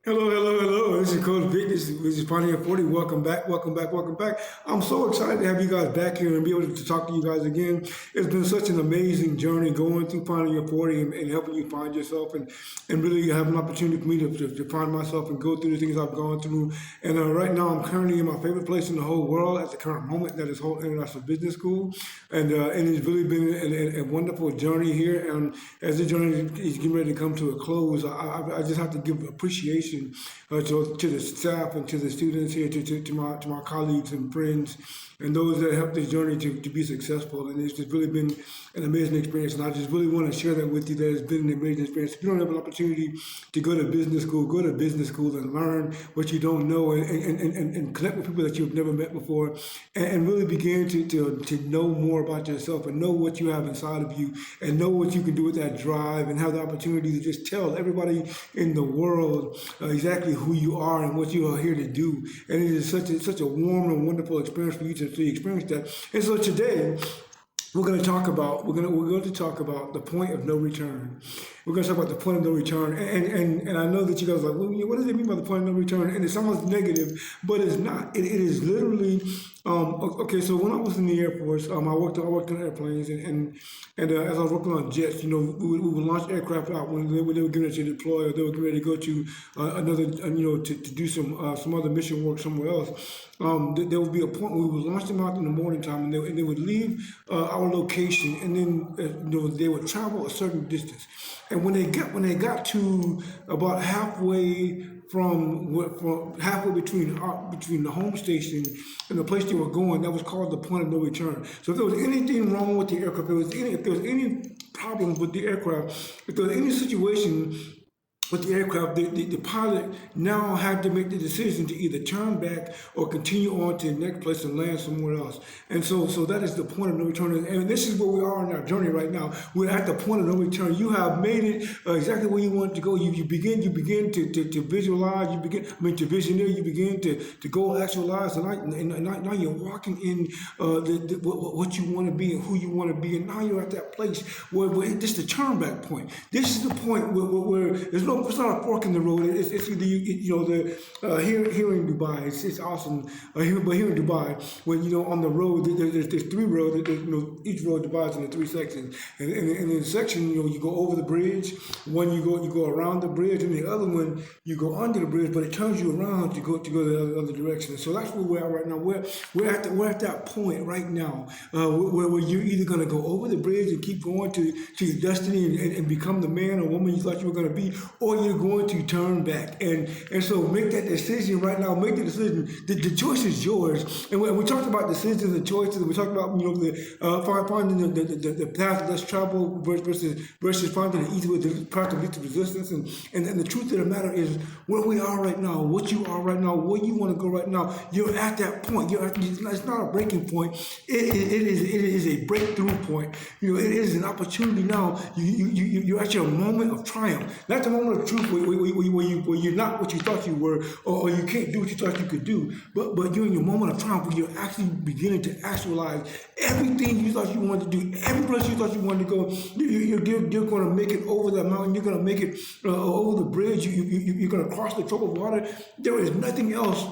Hello, hello, hello. This is Coach Vic. This is Pioneer 40. Welcome back, welcome back, welcome back. I'm so excited to have you guys back here and be able to talk to you guys again. It's been such an amazing journey going through Pioneer 40 and helping you find yourself and really have an opportunity for me to find myself and go through the things I've gone through. And right now, I'm currently in my favorite place in the whole world at the current moment, that is Whole International Business School. And it's really been a wonderful journey here. And as the journey is getting ready to come to a close, I just have to give appreciation to the staff and to the students here, to my colleagues and friends and those that helped this journey to be successful. And it's just really been an amazing experience. And I just really want to share that with you, that it's been an amazing experience. If you don't have an opportunity to go to business school and learn what you don't know and connect with people that you've never met before and really begin to know more about yourself and know what you have inside of you and know what you can do with that drive and have the opportunity to just tell everybody in the world exactly who you are and what you are here to do. And it is such a warm and wonderful experience for you to experience that. And so today we're going to talk about the point of no return. We're going to talk about the point of no return, and I know that you guys are like, well, what does it mean by the point of no return? And it sounds negative, but it's not. It is literally. Okay, so when I was in the Air Force, I worked on airplanes, and as I was working on jets, we would launch aircraft out when they were getting ready to deploy, or they were getting ready to go to another, to do some other mission work somewhere else. There would be a point where we would launch them out in the morning time, and they would leave our location, and then they would travel a certain distance. And when they got to about halfway halfway between the home station and the place they were going, that was called the point of no return. So if there was anything wrong with the aircraft, if there was any problem with the aircraft, if there was any situation with the aircraft, the pilot now had to make the decision to either turn back or continue on to the next place and land somewhere else. And so that is the point of no return. And this is where we are in our journey right now. We're at the point of no return. You have made it exactly where you want to go. You begin to visualize. To visionary. You begin to go actualize. And now you're walking in what you want to be and who you want to be. And now you're at that place where this is the turn back point. This is the point where there's no. It's not a fork in the road. It's either here in Dubai. It's awesome. But here in Dubai, when on the road, there's three roads. Each road divides into three sections. And in the section, you go over the bridge. One you go around the bridge, and the other one you go under the bridge. But it turns you around to go the other direction. So that's where we're at right now. We're at that point right now where you're either going to go over the bridge and keep going to your destiny and become the man or woman you thought you were going to be, or you're going to turn back. And so make that decision right now. Make the decision. The choice is yours. And we talked about decisions and choices. We talked about finding the path less traveled versus finding the easy way, the path of least resistance. And the truth of the matter is where we are right now, what you are right now, where you want to go right now. You're at that point. It's not a breaking point. It is a breakthrough point. It is an opportunity now. You're at your moment of triumph. Not the moment of truth where you're not what you thought you were, or you can't do what you thought you could do, but you're in your moment of triumph where you're actually beginning to actualize everything you thought you wanted to do, every place you thought you wanted to go. You're going to make it over that mountain. You're going to make it over the bridge. You're going to cross the troubled water. There is nothing else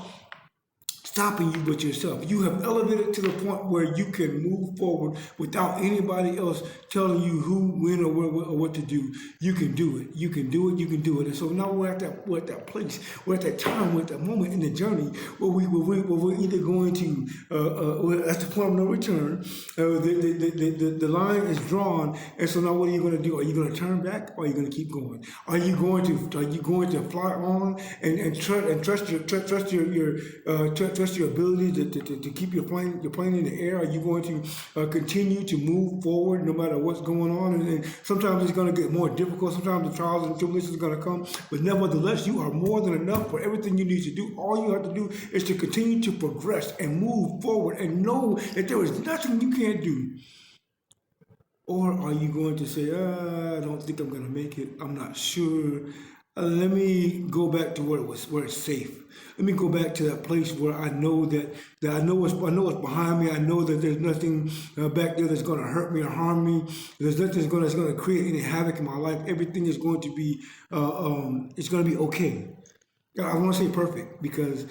stopping you but yourself. You have elevated to the point where you can move forward without anybody else telling you who, when, or what to do. You can do it. You can do it. You can do it. And so now we're at that place. We're at that time. We're at that moment in the journey where we're either going to we're at the point of no return. The line is drawn, and so now what are you going to do? Are you going to turn back, or are you going to keep going? Are you going to fly on and trust your ability to keep your plane in the air? Are you going to continue to move forward no matter what's going on? And sometimes it's going to get more difficult. Sometimes the trials and tribulations are going to come. But nevertheless, you are more than enough for everything you need to do. All you have to do is to continue to progress and move forward and know that there is nothing you can't do. Or are you going to say, I don't think I'm going to make it. I'm not sure. Let me go back to where it's safe. Let me go back to that place where I know that I know what's behind me. I know that there's nothing back there that's going to hurt me or harm me. There's nothing that's going to create any havoc in my life. Everything is going to be it's going to be okay. I want to say perfect because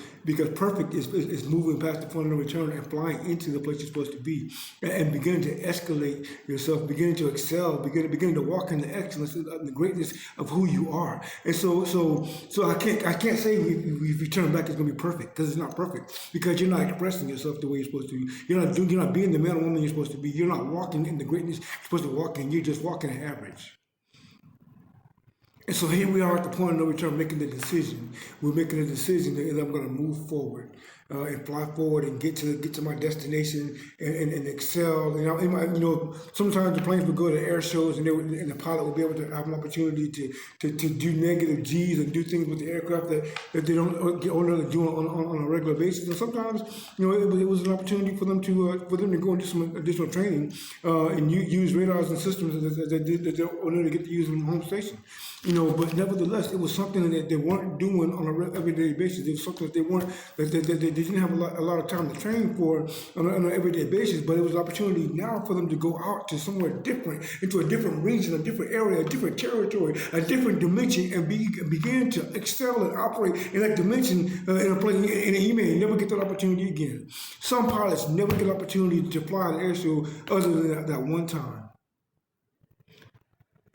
perfect is moving past the point of no return and flying into the place you're supposed to be, and beginning to escalate yourself, beginning to excel, beginning to walk in the excellence and the greatness of who you are. And so I can't say if you turn back it's going to be perfect, because it's not perfect, because you're not expressing yourself the way you're supposed to. You're not being the man or woman you're supposed to be. You're not walking in the greatness you're supposed to walk in. You're just walking average. And so here we are at the point of no return, making the decision. We're making a decision that I'm going to move forward and fly forward and get to my destination and excel. Sometimes the planes would go to air shows and the pilot would be able to have an opportunity to do negative G's and do things with the aircraft that they don't get ordinarily do on a regular basis. And sometimes, it was an opportunity for them to go and do some additional training and use radars and systems that they ordinarily get to use on the home station. But nevertheless, it was something that they weren't doing on an everyday basis. It was something that they didn't have a lot of time to train for on an everyday basis. But it was an opportunity now for them to go out to somewhere different, into a different region, a different area, a different territory, a different dimension, and begin to excel and operate in that dimension in a place. And you may never get that opportunity again. Some pilots never get an opportunity to fly an air show other than that one time.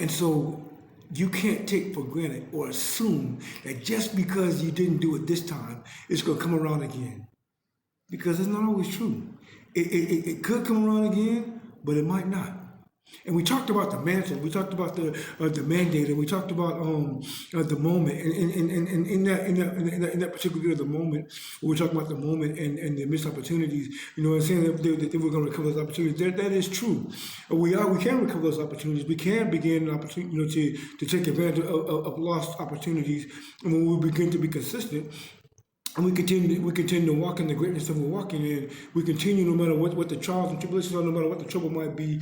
And so you can't take for granted or assume that just because you didn't do it this time, it's going to come around again. Because it's not always true. It could come around again, but it might not. And we talked about the mantle, we talked about the mandate, and we talked about the moment. And in that particular bit of the moment, we're talking about the moment and the missed opportunities. And saying that they were going to recover those opportunities. That is true. We can recover those opportunities. We can begin an opportunity, to take advantage of lost opportunities, and when we begin to be consistent. And we continue to walk in the greatness that we're walking in. We continue, no matter what the trials and tribulations are, no matter what the trouble might be.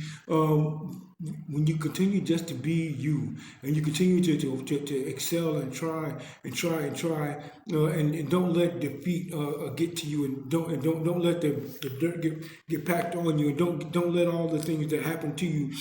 When you continue just to be you, and you continue to excel and try, and don't let defeat get to you, and don't let the dirt get packed on you, and don't let all the things that happen to you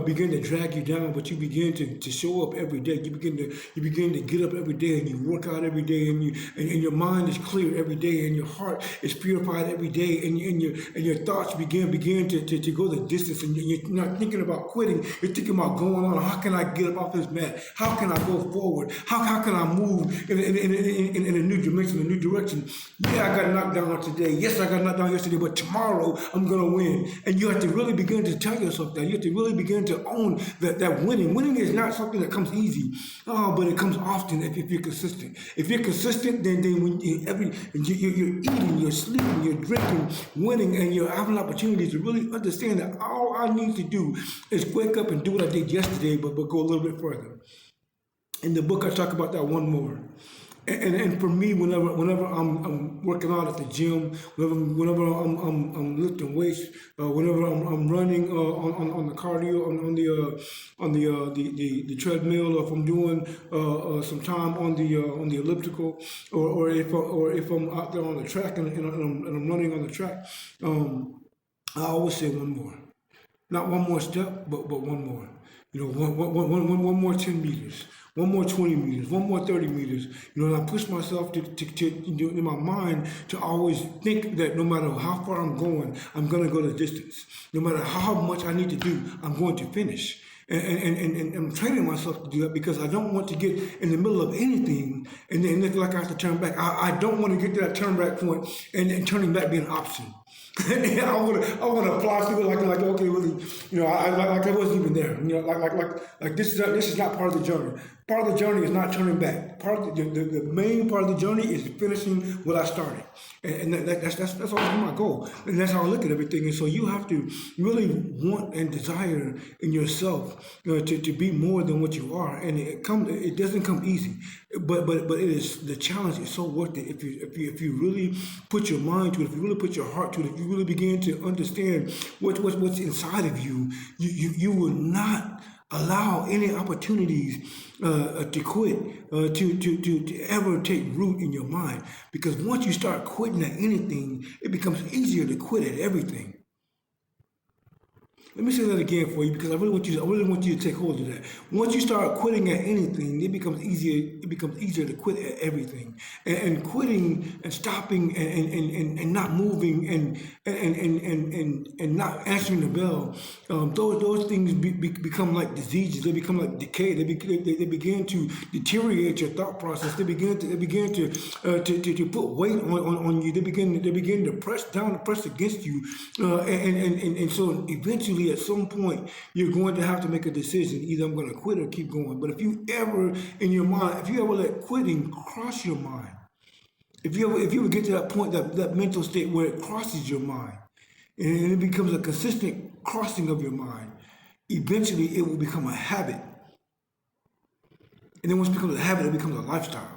begin to drag you down. But you begin to show up every day. You begin to get up every day, and you work out every day, and your mind is clear every day, and your heart is purified every day, and your thoughts begin to go the distance, and you're not thinking about quitting. You're thinking about going on. How can I get up off this mat? How can I go forward? How can I move in a new dimension, a new direction? Yeah, I got knocked down today. Yes, I got knocked down yesterday, but tomorrow I'm going to win. And you have to really begin to tell yourself that. You have to really begin to own that winning. Winning is not something that comes easy, but it comes often if you're consistent. If you're consistent, then when you're eating, you're sleeping, you're drinking, winning, and you're having opportunities to really understand that all I need to do is wake up and do what I did yesterday, but go a little bit further. In the book, I talk about that one more. And for me, whenever I'm working out at the gym, whenever I'm lifting weights, whenever I'm running on the cardio, on the treadmill, or if I'm doing some time on the elliptical, or if I'm out there on the track and I'm running on the track, I always say one more. Not one more step, but one more. One more 10 meters, one more 20 meters, one more 30 meters. And I push myself to in my mind to always think that no matter how far I'm going to go the distance. No matter how much I need to do, I'm going to finish. And I'm training myself to do that, because I don't want to get in the middle of anything and then look like I have to turn back. I don't want to get to that turn back point and turning back be an option. I want to fly through it like okay, really, I wasn't even there. Like this is not part of the journey. Part of the journey is not turning back. Part of the main part of the journey is finishing what I started, and that's always my goal, and that's how I look at everything. And so you have to really want and desire in yourself to be more than what you are, and it doesn't come easy, but it is, the challenge is so worth it if you really put your mind to it, if you really put your heart to it, if you really begin to understand what's inside of you, you will not allow any opportunities to quit to ever take root in your mind. Because once you start quitting at anything, it becomes easier to quit at everything. Let me say that again for you because I really want you to take hold of that. Once you start quitting at anything, it becomes easier. It becomes easier to quit at everything. And quitting and stopping and not moving and not answering the bell. Those things become like diseases. They become like decay. They begin to deteriorate your thought process. They begin to put weight on you. They begin to press down and press against you. And so eventually, at some point, you're going to have to make a decision. Either I'm going to quit or keep going. But if you ever let quitting cross your mind, if you ever get to that point, that mental state where it crosses your mind, and it becomes a consistent crossing of your mind, eventually it will become a habit. And then once it becomes a habit, it becomes a lifestyle.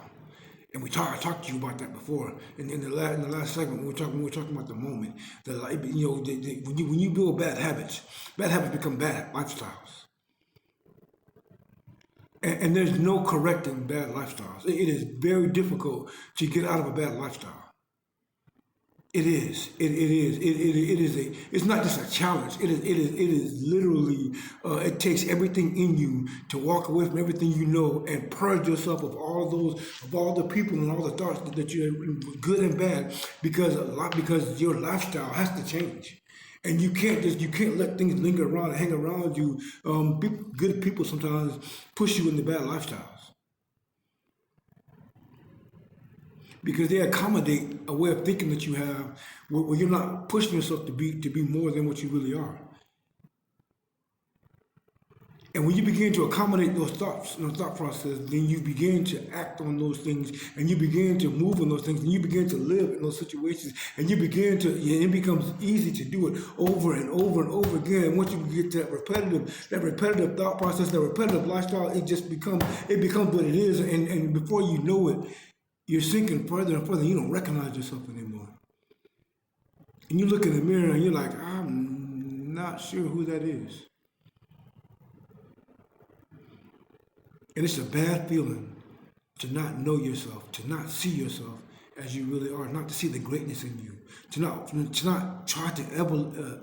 And I talked to you about that before in the last segment. We were talking about the moment that when you build bad habits become bad lifestyles. And there's no correcting bad lifestyles. It is very difficult to get out of a bad lifestyle. It is. It's not just a challenge. It is literally. It takes everything in you to walk away from everything you know and purge yourself of all the people and all the thoughts that you're good and bad, because your lifestyle has to change. And you can't let things linger around and hang around you. Good people sometimes push you into bad lifestyles, because they accommodate a way of thinking that you have where you're not pushing yourself to be more than what you really are. And when you begin to accommodate those thoughts and thought process, then you begin to act on those things, and you begin to move on those things, and you begin to live in those situations, and it becomes easy to do it over and over and over again. And once you get to that repetitive thought process, that repetitive lifestyle, it becomes what it is, and before you know it, you're sinking further and further. You don't recognize yourself anymore. And you look in the mirror and you're like, I'm not sure who that is. And it's a bad feeling to not know yourself, to not see yourself as you really are, not to see the greatness in you, to not try to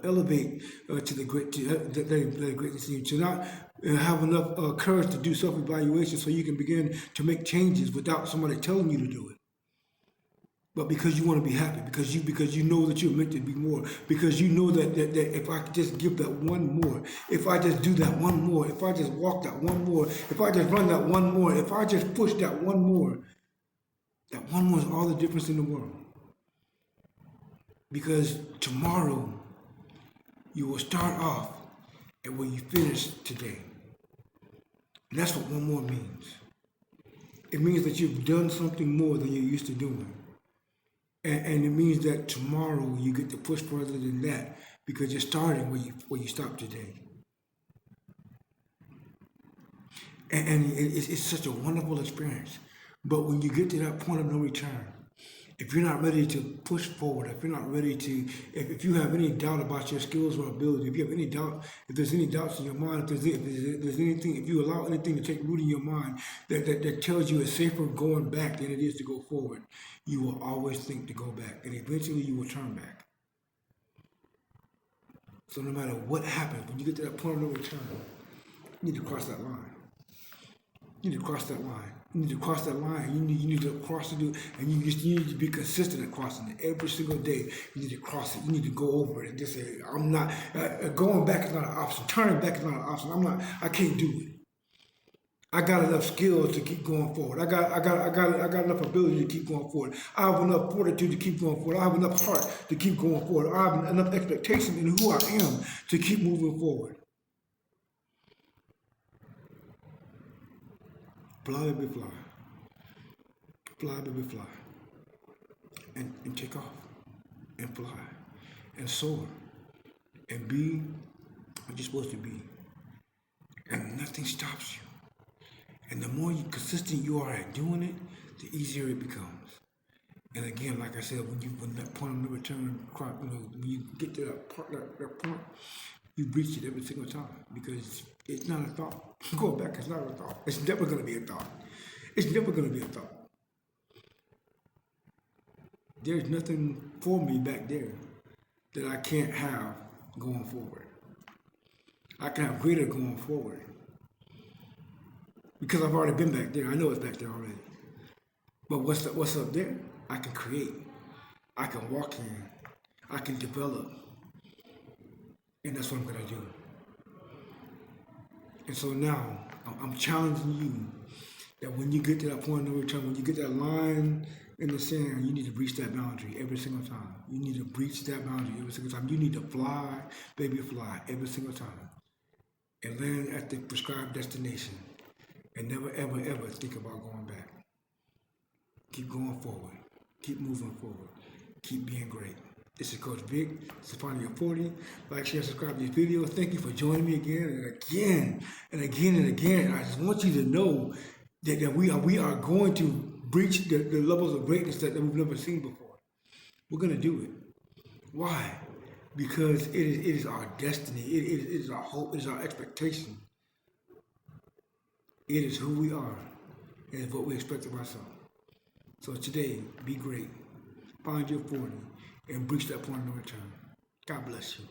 elevate to the greatness in you, to not have enough courage to do self-evaluation so you can begin to make changes without somebody telling you to do it. But because you want to be happy, because you know that you're meant to be more, because you know that if I could just give that one more, if I just do that one more, if I just walk that one more, if I just run that one more, if I just push that one more is all the difference in the world. Because tomorrow you will start off at where you finished today. And that's what one more means. It means that you've done something more than you're used to doing. And it means that tomorrow you get to push further than that, because you're starting where you stopped today. And it's such a wonderful experience. But when you get to that point of no return, if you're not ready to push forward, if you're not ready to, if you have any doubt about your skills or ability, if you have any doubt, if there's any doubts in your mind, if you allow anything to take root in your mind that tells you it's safer going back than it is to go forward, you will always think to go back, and eventually you will turn back. So no matter what happens, when you get to that point of no return, you need to cross that line. You need to cross that line. You need to cross that line. You need to cross it, and you need to be consistent at crossing it every single day. You need to cross it. You need to go over it and just say, "I'm not going back is not an option. Turning back is not an option. I can't do it. I got enough skills to keep going forward. I got enough ability to keep going forward. I have enough fortitude to keep going forward. I have enough heart to keep going forward. I have enough expectation in who I am to keep moving forward." Fly, baby, fly. Fly, baby, fly. And take off. And fly. And soar. And be what you're supposed to be. And nothing stops you. And the more consistent you are at doing it, the easier it becomes. And again, like I said, when that point of no return, when you get to that point, you reach it every single time, because it's not a thought. Going back is not a thought. It's never going to be a thought. It's never going to be a thought. There's nothing for me back there that I can't have going forward. I can have greater going forward. Because I've already been back there. I know it's back there already. But what's up there? I can create. I can walk in. I can develop. And that's what I'm going to do. And so now, I'm challenging you that when you get to that point of no return, when you get that line in the sand, you need to breach that boundary every single time. You need to breach that boundary every single time. You need to fly, baby, fly every single time. And land at the prescribed destination. And never, ever, ever think about going back. Keep going forward. Keep moving forward. Keep being great. This is Coach Vic. This is Final Year 40. Like, share, subscribe to these videos. Thank you for joining me again and again and again and again. I just want you to know that we are going to breach the levels of greatness that we've never seen before. We're going to do it. Why? Because it is our destiny. It is our hope. It is our expectation. It is who we are. And it's what we expect of ourselves. So today, be great. Find your 40 and breach that point of no return. God bless you.